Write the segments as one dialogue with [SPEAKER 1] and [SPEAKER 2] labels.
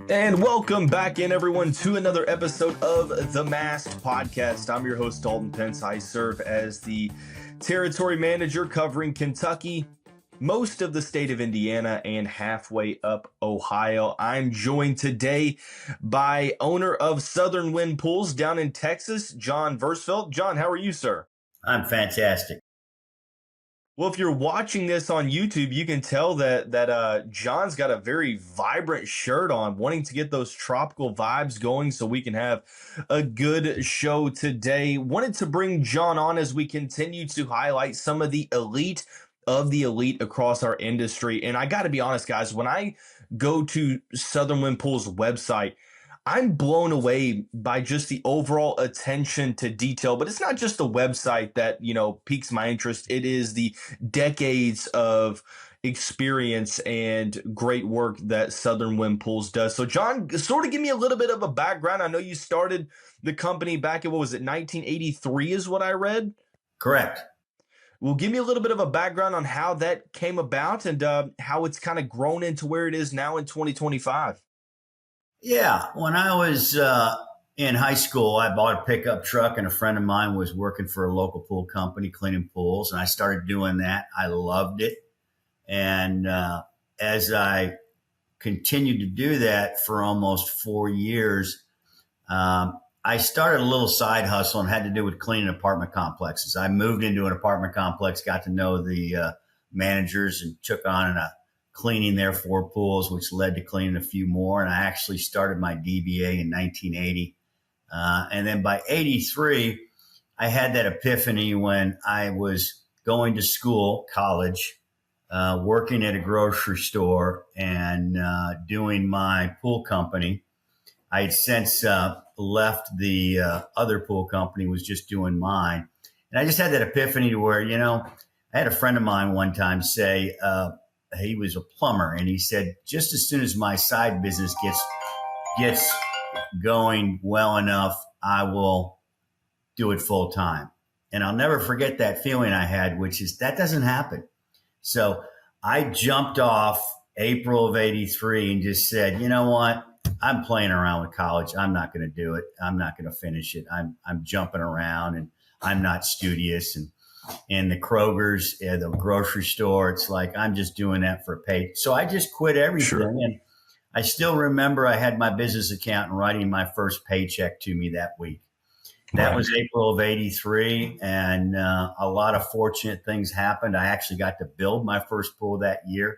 [SPEAKER 1] And welcome back in, everyone, to another episode of the Masked Podcast. I'm your host, Dalton Pence. I serve as the territory manager covering Kentucky, most of the state of Indiana, and halfway up Ohio. I'm joined today by owner of SouthernWind Pools down in Texas, John Versfelt. John, how are you, sir?
[SPEAKER 2] I'm fantastic.
[SPEAKER 1] Well, if you're watching this on YouTube, you can tell that John's got a very vibrant shirt on, wanting to get those tropical vibes going so we can have a good show today. Wanted to bring John on as we continue to highlight some of the elite of the elite across our industry. And I got to be honest, guys, when I go to SouthernWind Pools website, I'm blown away by just the overall attention to detail. But it's not just the website that, piques my interest. It is the decades of experience and great work that SouthernWind Pools does. So, John, sort of give me a little bit of a background. I know you started the company back in, 1983 is what I read?
[SPEAKER 2] Correct.
[SPEAKER 1] Well, give me a little bit of a background on how that came about and how it's kind of grown into where it is now in 2025.
[SPEAKER 2] Yeah. When I was in high school, I bought a pickup truck, and a friend of mine was working for a local pool company cleaning pools. And I started doing that. I loved it. And as I continued to do that for almost 4 years, I started a little side hustle and had to do with cleaning apartment complexes. I moved into an apartment complex, got to know the managers, and took on a cleaning their 4 pools, which led to cleaning a few more. And I actually started my DBA in 1980. And then by 83, I had that epiphany when I was going to school, college, working at a grocery store and doing my pool company. I had since left the other pool company, was just doing mine. And I just had that epiphany to where, I had a friend of mine one time say, he was a plumber, and he said, just as soon as my side business gets going well enough, I will do it full time. And I'll never forget that feeling I had, which is that doesn't happen. So I jumped off April of 83 and just said, you know what? I'm playing around with college. I'm not going to do it. I'm not going to finish it. I'm jumping around, and I'm not studious. And in the Kroger's, the grocery store, it's like, I'm just doing that for pay. So I just quit everything.
[SPEAKER 1] Sure.
[SPEAKER 2] And I still remember I had my business accountant writing my first paycheck to me that week. That was April of 83. And a lot of fortunate things happened. I actually got to build my first pool that year,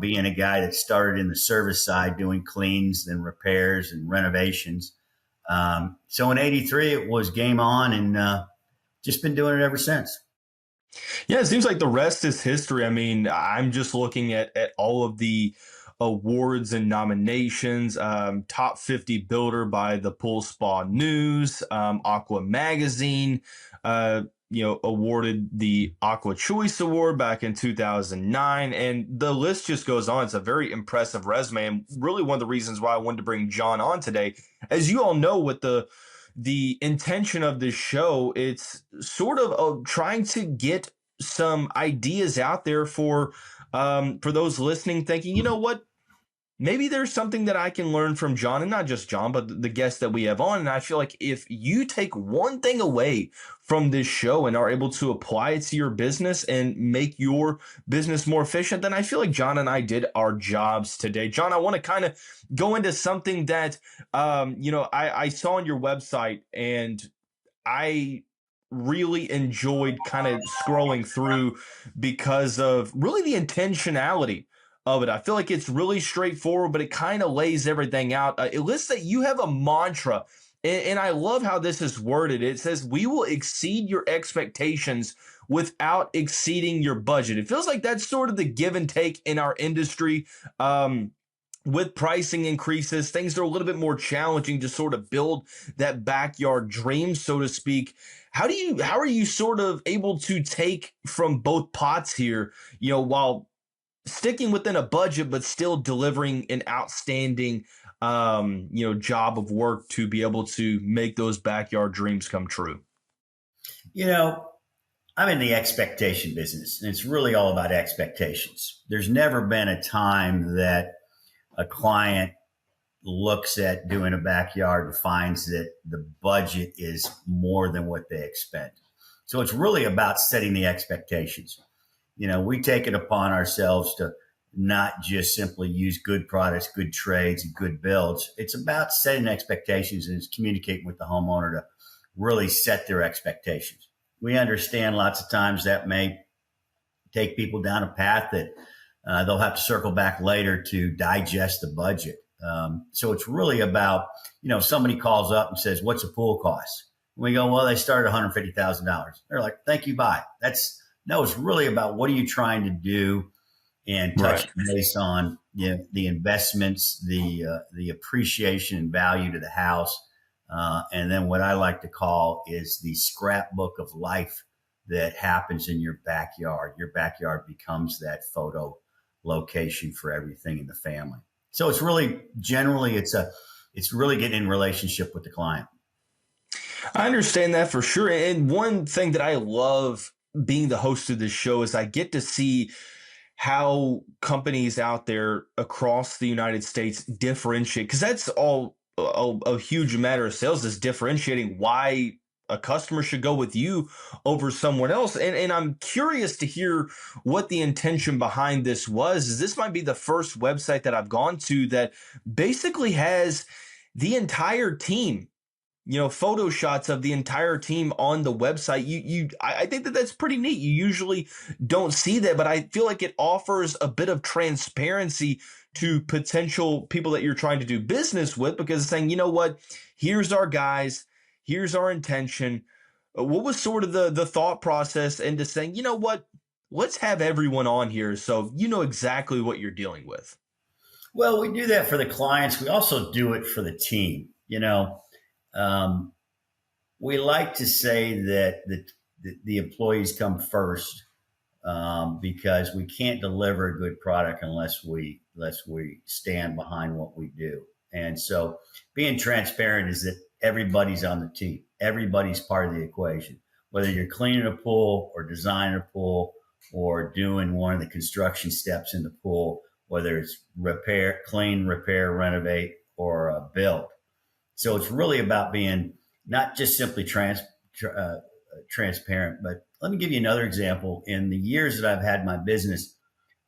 [SPEAKER 2] being a guy that started in the service side, doing cleans and repairs and renovations. So in 83, it was game on, and just been doing it ever since.
[SPEAKER 1] Yeah, it seems like the rest is history. I mean, I'm just looking at all of the awards and nominations. Top 50 builder by the Pool Spa News, Aqua Magazine, awarded the Aqua Choice Award back in 2009. And the list just goes on. It's a very impressive resume. And really one of the reasons why I wanted to bring John on today, as you all know, with the intention of this show, it's sort of trying to get some ideas out there for those listening, thinking, you know what, maybe there's something that I can learn from John, and not just John, but the guests that we have on. And I feel like if you take one thing away from this show and are able to apply it to your business and make your business more efficient, then I feel like John and I did our jobs today. John, I want to kind of go into something that, I saw on your website, and I really enjoyed kind of scrolling through because of really the intentionality of it. I feel like it's really straightforward, but it kind of lays everything out. It lists that you have a mantra, and I love how this is worded. It says, we will exceed your expectations without exceeding your budget. It feels like that's sort of the give and take in our industry. With pricing increases, things are a little bit more challenging to sort of build that backyard dream, so to speak. How are you sort of able to take from both pots here, while sticking within a budget, but still delivering an outstanding, job of work to be able to make those backyard dreams come true?
[SPEAKER 2] I'm in the expectation business, and it's really all about expectations. There's never been a time that a client looks at doing a backyard and finds that the budget is more than what they expect. So it's really about setting the expectations. We take it upon ourselves to not just simply use good products, good trades, and good builds. It's about setting expectations and it's communicating with the homeowner to really set their expectations. We understand lots of times that may take people down a path that they'll have to circle back later to digest the budget. So it's really about, somebody calls up and says, "What's a pool cost?" We go, "Well, they start at $150,000. They're like, "Thank you, bye." No, it's really about what are you trying to do and touch
[SPEAKER 1] Right.
[SPEAKER 2] base on the investments, the appreciation and value to the house, and then what I like to call is the scrapbook of life that happens in your backyard. Your backyard becomes that photo location for everything in the family. So it's really generally it's really getting in relationship with the client.
[SPEAKER 1] I understand that for sure. And one thing that I love being the host of this show is I get to see how companies out there across the United States differentiate, because that's all a huge matter of sales is differentiating why a customer should go with you over someone else. And I'm curious to hear what the intention behind this was. Is this might be the first website that I've gone to that basically has the entire team, photo shots of the entire team on the website. I think that that's pretty neat. You usually don't see that, but I feel like it offers a bit of transparency to potential people that you're trying to do business with, because it's saying, you know what, here's our guys, here's our intention. What was sort of the thought process into saying, you know what, let's have everyone on here so you know exactly what you're dealing with?
[SPEAKER 2] Well, we do that for the clients. We also do it for the team. Um, we like to say that the employees come first, because we can't deliver a good product unless we stand behind what we do. And so, being transparent is that everybody's on the team. Everybody's part of the equation. Whether you're cleaning a pool or designing a pool or doing one of the construction steps in the pool, whether it's repair, renovate, or build. So it's really about being not just simply transparent. But let me give you another example. In the years that I've had my business,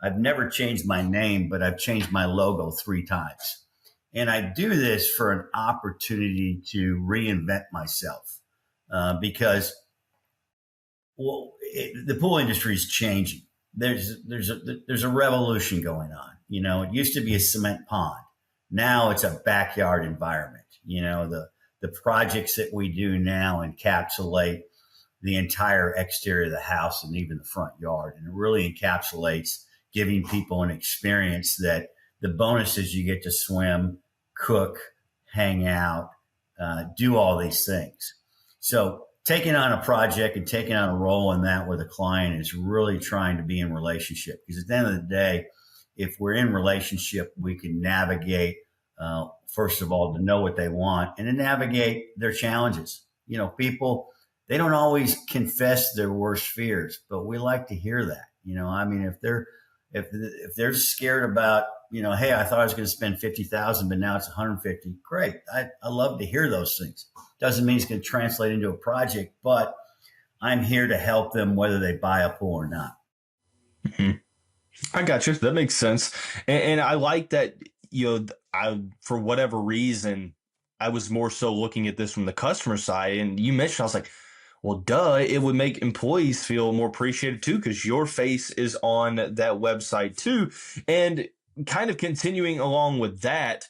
[SPEAKER 2] I've never changed my name, but I've changed my logo 3 times. And I do this for an opportunity to reinvent myself, because the pool industry is changing. There's a revolution going on. It used to be a cement pond. Now it's a backyard environment. The projects that we do now encapsulate the entire exterior of the house and even the front yard. And it really encapsulates giving people an experience that the bonus is you get to swim, cook, hang out, do all these things. So taking on a project and taking on a role in that with a client is really trying to be in relationship, because at the end of the day, if we're in relationship, we can navigate, first of all, to know what they want and to navigate their challenges. People, they don't always confess their worst fears, but we like to hear that. I mean, if they're scared about, hey, I thought I was going to spend 50,000, but now it's 150. Great. I love to hear those things. Doesn't mean it's going to translate into a project, but I'm here to help them whether they buy a pool or not.
[SPEAKER 1] Mhm. I got you. That makes sense. And I like that, for whatever reason, I was more so looking at this from the customer side. And you mentioned, I was like, well, duh, it would make employees feel more appreciated too, because your face is on that website too. And kind of continuing along with that,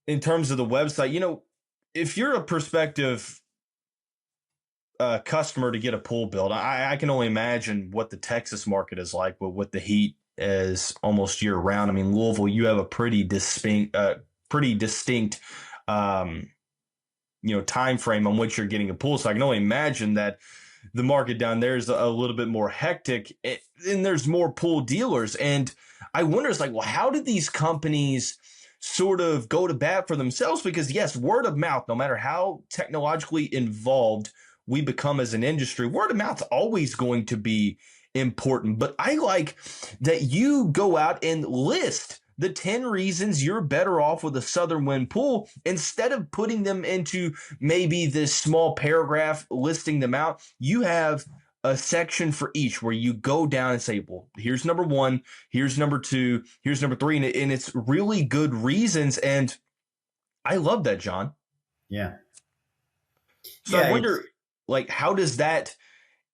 [SPEAKER 1] in terms of the website, if you're a prospective customer to get a pool built, I can only imagine what the Texas market is like with the heat is almost year round. I mean, Louisville, you have a pretty distinct, time frame on which you're getting a pool. So I can only imagine that the market down there is a little bit more hectic, and there's more pool dealers. And I wonder, it's like, well, how did these companies sort of go to bat for themselves? Because yes, word of mouth, no matter how technologically involved we become as an industry, word of mouth is always going to be important. But I like that you go out and list the 10 reasons you're better off with a Southern Wind pool, instead of putting them into maybe this small paragraph listing them out, you have a section for each where you go down and say, well, here's number one, here's number two, here's number three. And it's really good reasons. And I love that, John.
[SPEAKER 2] Yeah.
[SPEAKER 1] So I
[SPEAKER 2] Yeah.
[SPEAKER 1] wonder, like, how does that,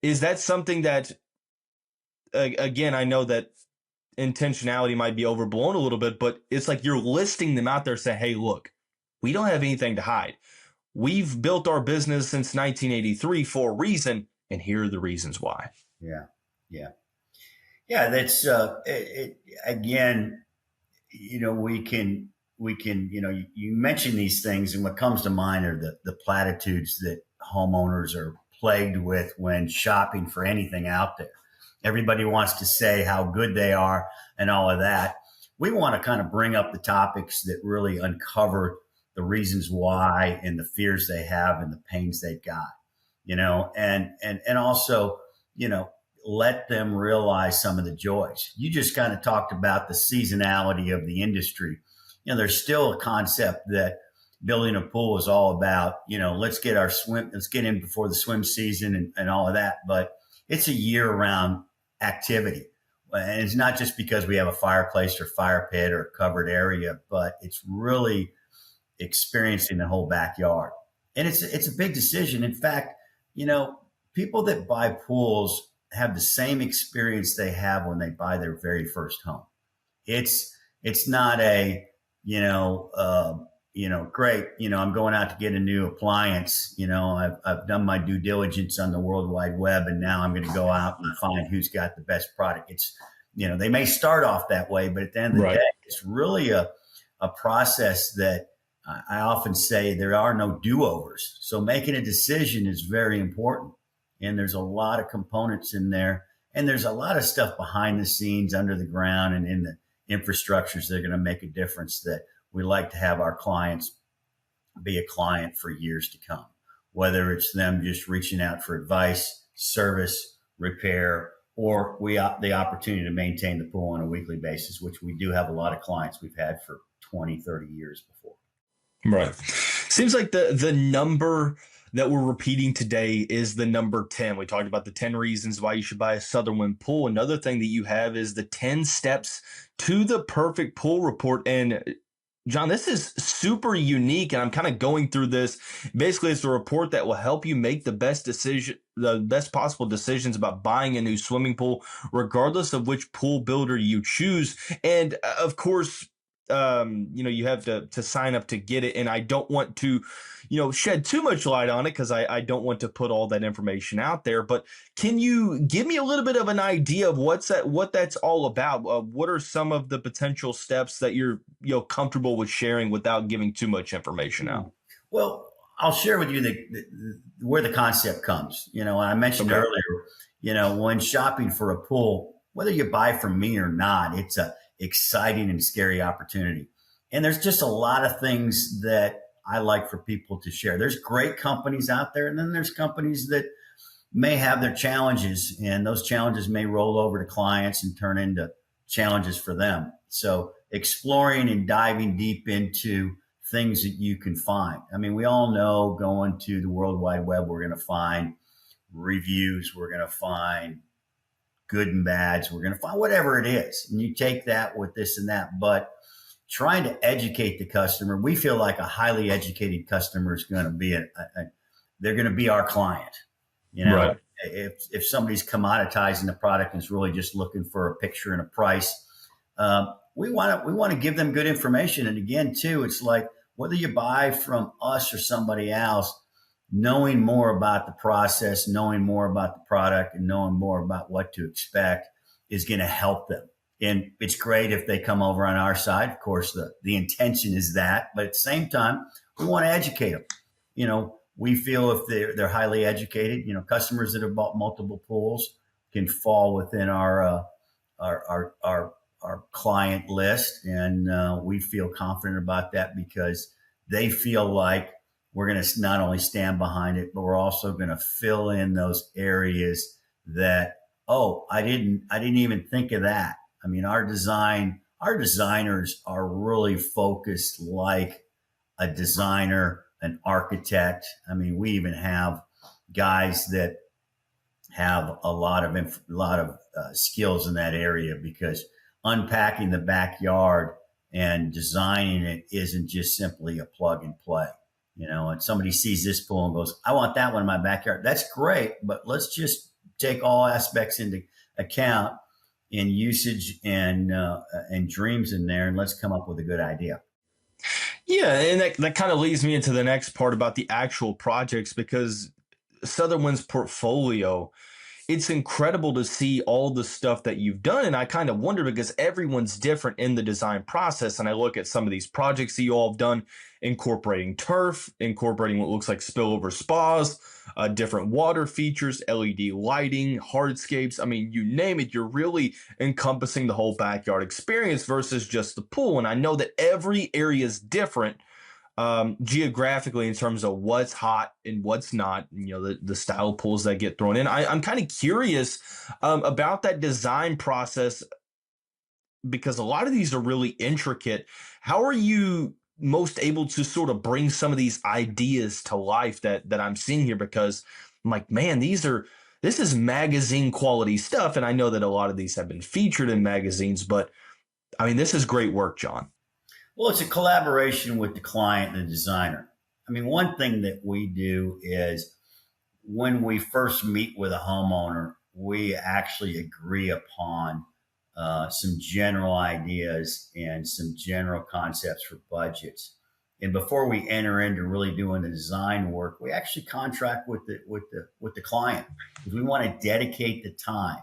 [SPEAKER 1] is that something that, again, I know that intentionality might be overblown a little bit, but it's like you're listing them out there saying, hey, look, we don't have anything to hide. We've built our business since 1983 for a reason, and here are the reasons why.
[SPEAKER 2] Yeah. Yeah. Yeah. That's, again, we can, you mention these things, and what comes to mind are the platitudes that homeowners are plagued with when shopping for anything out there. Everybody wants to say how good they are and all of that. We want to kind of bring up the topics that really uncover the reasons why and the fears they have and the pains they've got, and also, you know, let them realize some of the joys. You just kind of talked about the seasonality of the industry. There's still a concept that building a pool is all about, let's get in before the swim season and all of that. But it's a year round activity. And it's not just because we have a fireplace or fire pit or covered area, but it's really experiencing the whole backyard. And it's a big decision. In fact, people that buy pools have the same experience they have when they buy their very first home. It's not a, great, I'm going out to get a new appliance. I've done my due diligence on the World Wide Web, and now I'm going to go out and find who's got the best product. It's, they may start off that way, but at the end of the day, it's really a process that I often say there are no do-overs. So making a decision is very important. And there's a lot of components in there. And there's a lot of stuff behind the scenes, under the ground, and in the infrastructures that are going to make a difference, that we like to have our clients be a client for years to come, whether it's them just reaching out for advice, service, repair, or the opportunity to maintain the pool on a weekly basis, which we do have a lot of clients we've had for 20, 30 years before.
[SPEAKER 1] Right. Seems like the number that we're repeating today is the number 10. We talked about the 10 reasons why you should buy a SouthernWind pool. Another thing that you have is the 10 steps to the perfect pool report. And John, this is super unique, and I'm kind of going through this. Basically, it's a report that will help you make the best possible decisions about buying a new swimming pool, regardless of which pool builder you choose. And of course, you have to sign up to get it. And I don't want to, shed too much light on it, because I don't want to put all that information out there. But can you give me a little bit of an idea of what that's all about? What are some of the potential steps that you're comfortable with sharing without giving too much information out?
[SPEAKER 2] Well, I'll share with you where the concept comes. I mentioned earlier, when shopping for a pool, whether you buy from me or not, it's a exciting and scary opportunity. And there's just a lot of things that I like for people to share. There's great companies out there, and then there's companies that may have their challenges, and those challenges may roll over to clients and turn into challenges for them. So exploring and diving deep into things that you can find. I mean, we all know going to the World Wide Web, we're going to find reviews, we're going to find good and bads, we're going to find whatever it is. And you take that with this and that, but trying to educate the customer, we feel like a highly educated customer is going to be they're going to be our client.
[SPEAKER 1] Right.
[SPEAKER 2] If somebody's commoditizing the product and is really just looking for a picture and a price, we want to give them good information. And again, too, it's like whether you buy from us or somebody else, knowing more about the process, knowing more about the product, and knowing more about what to expect is going to help them. And it's great if they come over on our side. Of course, the intention is that, but at the same time, we want to educate them. We feel if they're highly educated, customers that have bought multiple pools can fall within our client list, and we feel confident about that because they feel like we're going to not only stand behind it, but we're also going to fill in those areas that, I didn't even think of that. I mean, our design our designers are really focused like a designer, an architect. I mean, we even have guys that have a lot of skills in that area, because unpacking the backyard and designing it isn't just simply a plug and play. And somebody sees this pool and goes, "I want that one in my backyard." That's great, but let's just take all aspects into account in usage and dreams in there, and let's come up with a good idea.
[SPEAKER 1] Yeah, and that kind of leads me into the next part about the actual projects, because Southern Wind's portfolio, it's incredible to see all the stuff that you've done. And I kind of wonder, because everyone's different in the design process. And I look at some of these projects that you all have done, incorporating turf, incorporating what looks like spillover spas, different water features, LED lighting, hardscapes. I mean, you name it, you're really encompassing the whole backyard experience versus just the pool. And I know that every area is different geographically in terms of what's hot and what's not, the style pools that get thrown in. I'm kind of curious about that design process, because a lot of these are really intricate. How are you most able to sort of bring some of these ideas to life that I'm seeing here? Because I'm like, man, this is magazine quality stuff. And I know that a lot of these have been featured in magazines, but I mean, this is great work, John.
[SPEAKER 2] Well, it's a collaboration with the client and the designer. I mean, one thing that we do is when we first meet with a homeowner, we actually agree upon some general ideas and some general concepts for budgets. And before we enter into really doing the design work, we actually contract with the client, because we want to dedicate the time.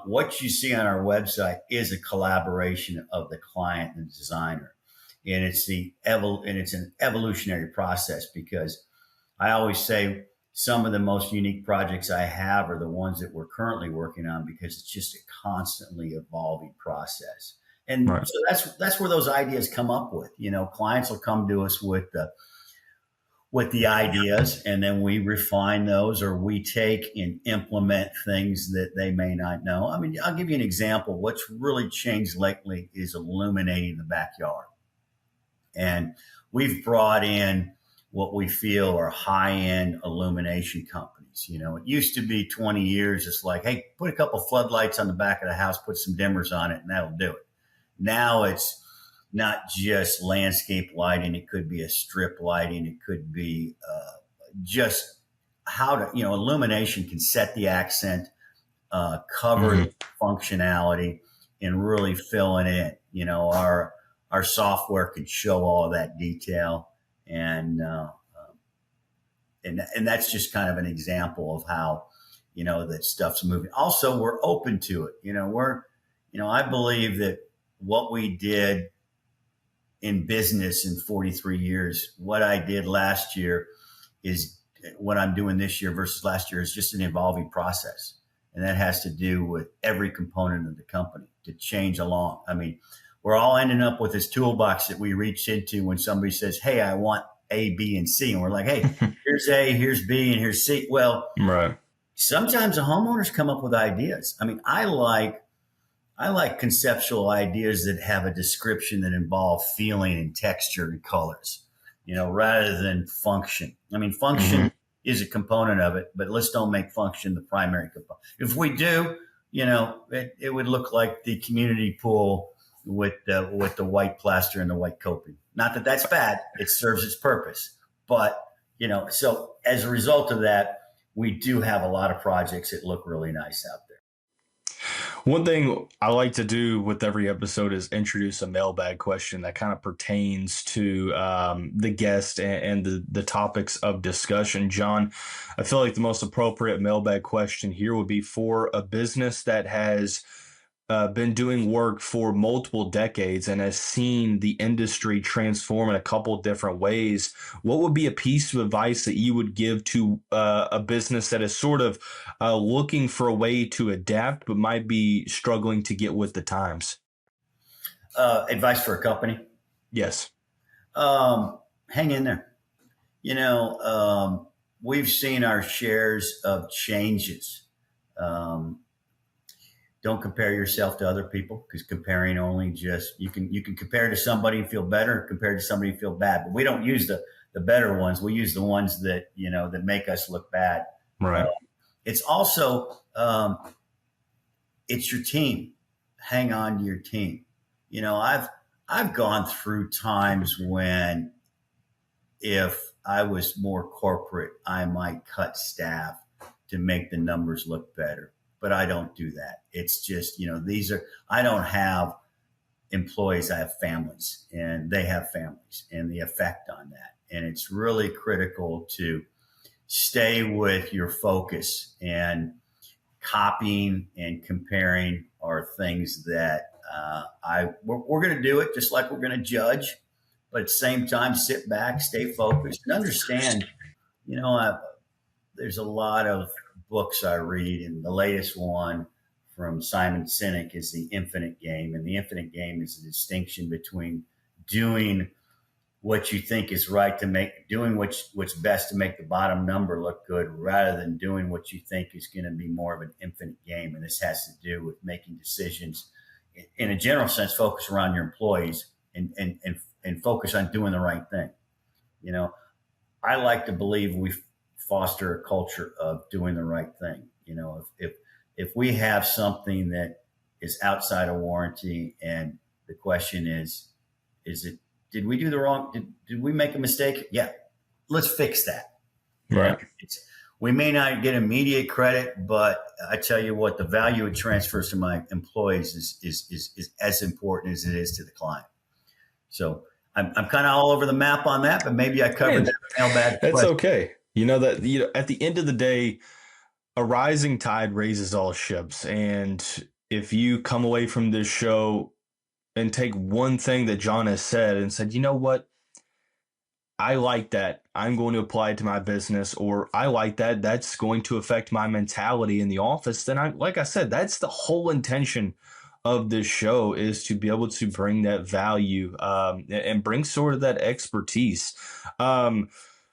[SPEAKER 2] What you see on our website is a collaboration of the client and the designer, and it's an evolutionary process, because I always say some of the most unique projects I have are the ones that we're currently working on, because it's just a constantly evolving process. And
[SPEAKER 1] Right.
[SPEAKER 2] so that's where those ideas come up with. Clients will come to us with the ideas, and then we refine those, or we take and implement things that they may not know. I mean, I'll give you an example. What's really changed lately is illuminating the backyard. And we've brought in what we feel are high-end illumination companies. It used to be 20 years. It's like, hey, put a couple floodlights on the back of the house, put some dimmers on it, and that'll do it. Now it's not just landscape lighting. It could be a strip lighting. It could be just how to, illumination can set the accent, cover
[SPEAKER 1] Mhm.
[SPEAKER 2] the functionality, and really fill it in. Our software can show all that detail, and that's just kind of an example of how that stuff's moving. Also, we're open to it. I believe that what we did in business in 43 years, what I did last year is what I'm doing this year versus last year is just an evolving process. And that has to do with every component of the company to change along. I mean, we're all ending up with this toolbox that we reach into when somebody says, "Hey, I want A, B, and C." And we're like, "Hey, here's A, here's B, and here's C." Well,
[SPEAKER 1] Right.
[SPEAKER 2] sometimes the homeowners come up with ideas. I mean, I like conceptual ideas that have a description that involve feeling and texture and colors, rather than function. I mean,
[SPEAKER 1] Mhm.
[SPEAKER 2] function is a component of it, but let's don't make function the primary component. If we do, it would look like the community pool with the white plaster and the white coping. Not that that's bad; it serves its purpose. But so as a result of that, we do have a lot of projects that look really nice out there.
[SPEAKER 1] One thing I like to do with every episode is introduce a mailbag question that kind of pertains to the guest and the topics of discussion. John, I feel like the most appropriate mailbag question here would be for a business that has been doing work for multiple decades and has seen the industry transform in a couple different ways. What would be a piece of advice that you would give to a business that is sort of looking for a way to adapt, but might be struggling to get with the times?
[SPEAKER 2] Advice for a company:
[SPEAKER 1] Yes.
[SPEAKER 2] hang in there. We've seen our shares of changes. Um, don't compare yourself to other people, because comparing only just you can compare to somebody and feel better, compare to somebody and feel bad. But we don't use the better ones. We use the ones that that make us look bad. Uh,
[SPEAKER 1] Right.
[SPEAKER 2] it's also it's your team. Hang on to your team. I've gone through times when if I was more corporate, I might cut staff to make the numbers look better. But I don't do that. It's just, I don't have employees, I have families, and they have families, and the effect on that. And it's really critical to stay with your focus, and copying and comparing are things that we're going to do it just like we're going to judge, but at the same time, sit back, stay focused, and understand. There's a lot of books I read, and the latest one from Simon Sinek is The Infinite Game. And the infinite game is the distinction between doing what you think is right doing what's best to make the bottom number look good, rather than doing what you think is going to be more of an infinite game. And this has to do with making decisions in a general sense, focus around your employees, and focus on doing the right thing. You know, I like to believe we foster a culture of doing the right thing. If we have something that is outside of warranty, and the question is it, did we do the wrong? Did we make a mistake? Yeah, let's fix that.
[SPEAKER 1] Right.
[SPEAKER 2] We may not get immediate credit, but I tell you what, the value it transfers to my employees is as important as it is to the client. So I'm kind of all over the map on that, but maybe I covered that mailbag.
[SPEAKER 1] That's okay. At the end of the day, a rising tide raises all ships. And if you come away from this show and take one thing that John has said and said, you know what, I like that, I'm going to apply it to my business, or I like that, that's going to affect my mentality in the office, then like I said, that's the whole intention of this show, is to be able to bring that value and bring sort of that expertise.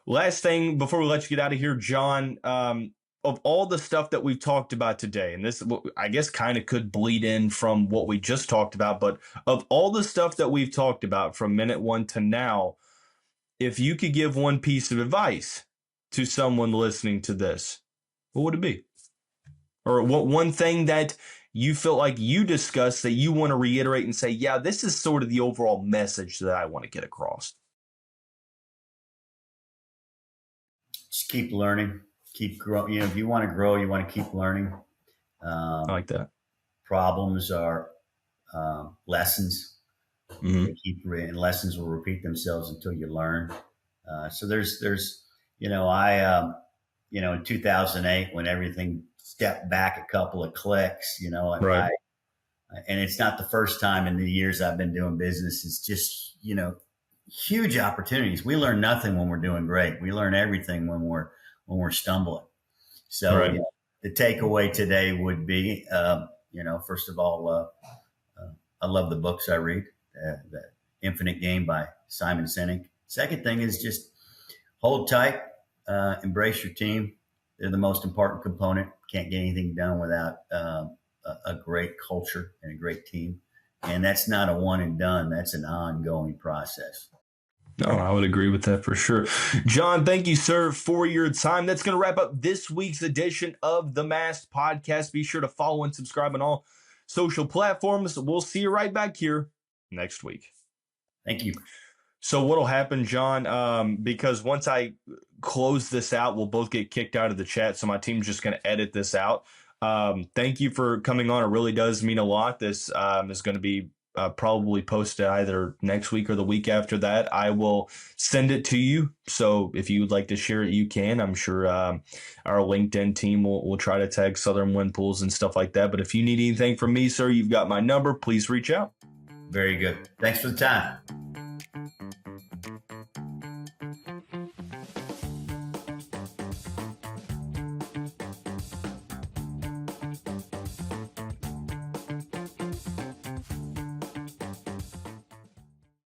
[SPEAKER 1] Last thing before we let you get out of here, John, of all the stuff that we've talked about today, and this, I guess, kind of could bleed in from what we just talked about, but of all the stuff that we've talked about from minute one to now, if you could give one piece of advice to someone listening to this, what would it be? Or what one thing that you feel like you discussed that you want to reiterate and say, yeah, this is sort of the overall message that I want to get across?
[SPEAKER 2] Just keep learning, keep growing. If you want to grow, you want to keep learning.
[SPEAKER 1] I like that.
[SPEAKER 2] Problems are lessons.
[SPEAKER 1] Mm-hmm.
[SPEAKER 2] And lessons will repeat themselves until you learn. So there's, in 2008, when everything stepped back a couple of clicks,
[SPEAKER 1] Right.
[SPEAKER 2] And it's not the first time in the years I've been doing business. It's just, huge opportunities. We learn nothing when we're doing great. We learn everything when we're stumbling. So
[SPEAKER 1] Right.
[SPEAKER 2] The takeaway today would be, first of all, I love the books I read. The Infinite Game by Simon Sinek. Second thing is just hold tight, embrace your team. They're the most important component. Can't get anything done without a great culture and a great team. And that's not a one and done. That's an ongoing process.
[SPEAKER 1] No, I would agree with that for sure. John, thank you, sir, for your time. That's going to wrap up this week's edition of the Masked Podcast. Be sure to follow and subscribe on all social platforms. We'll see you right back here next week.
[SPEAKER 2] Thank you.
[SPEAKER 1] So what'll happen, John, because once I close this out, we'll both get kicked out of the chat. So my team's just going to edit this out. Thank you for coming on. It really does mean a lot. This is going to be probably posted either next week or the week after that. I will send it to you. So if you would like to share it, you can. I'm sure our LinkedIn team will try to tag SouthernWind Pools and stuff like that. But if you need anything from me, sir, you've got my number. Please reach out.
[SPEAKER 2] Very good. Thanks for the time.